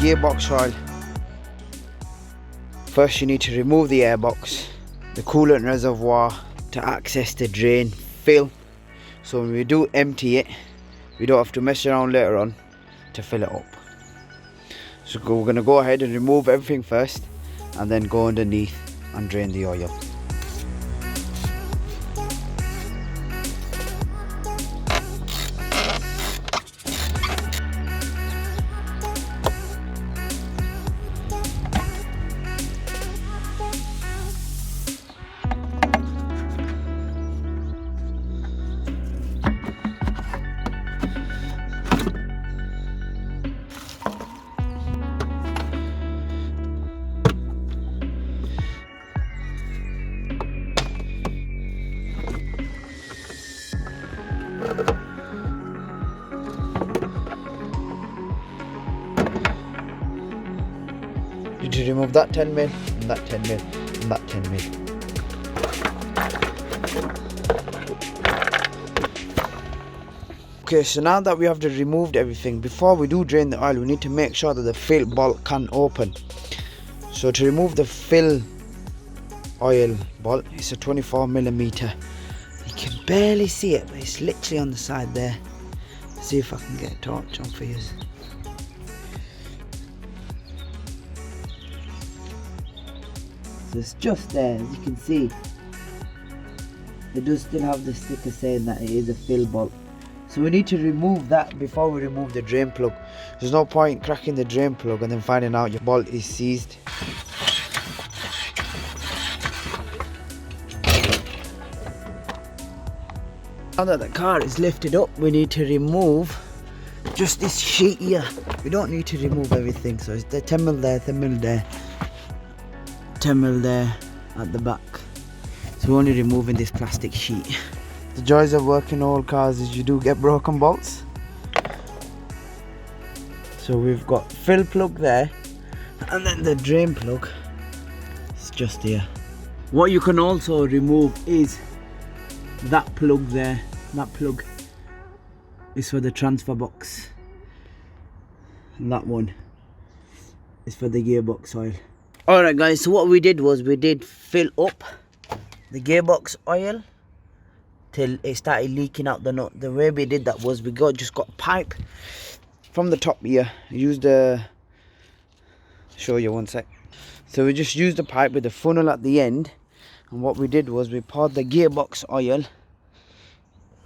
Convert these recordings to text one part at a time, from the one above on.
gearbox oil. First you need to remove the airbox, the coolant reservoir to access the drain fill, so when we do empty it we don't have to mess around later on to fill it up. So we're going to go ahead and remove everything first and then go underneath and drain the oil. To remove that 10mm and that 10mm and that 10mm. Okay, so now that we have removed everything, before we do drain the oil we need to make sure that the fill bolt can open. So to remove the fill oil bolt, it's a 24mm. You can barely see it, but it's literally on the side there. Let's see if I can get a torch on for you. So it's just there, as you can see. It does still have the sticker saying that it is a fill bolt. So we need to remove that before we remove the drain plug. There's no point cracking the drain plug and then finding out your bolt is seized. Now that the car is lifted up, we need to remove just this sheet here. We don't need to remove everything, so it's the 10mm there, 10mm there, 10mm there at the back. So we're only removing this plastic sheet. The joys of working old cars is you do get broken bolts. So we've got fill plug there, and then the drain plug is just here. What you can also remove is that plug there. That plug is for the transfer box, and that one is for the gearbox oil. Alright guys, so what we did was we did fill up the gearbox oil till it started leaking out the nut. The way we did that was we just got a pipe from the top here. Used a show you one sec. So we just used the pipe with the funnel at the end, and what we did was we poured the gearbox oil.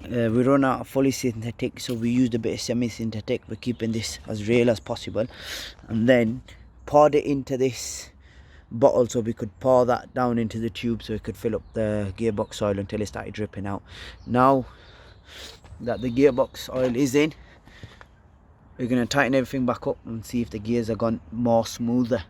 We run out of fully synthetic, so we used a bit of semi-synthetic. We're keeping this as real as possible, and then poured it into this bottle so we could pour that down into the tube so it could fill up the gearbox oil until it started dripping out. Now that the gearbox oil is in, we're going to tighten everything back up and see if the gears are gone more smoother.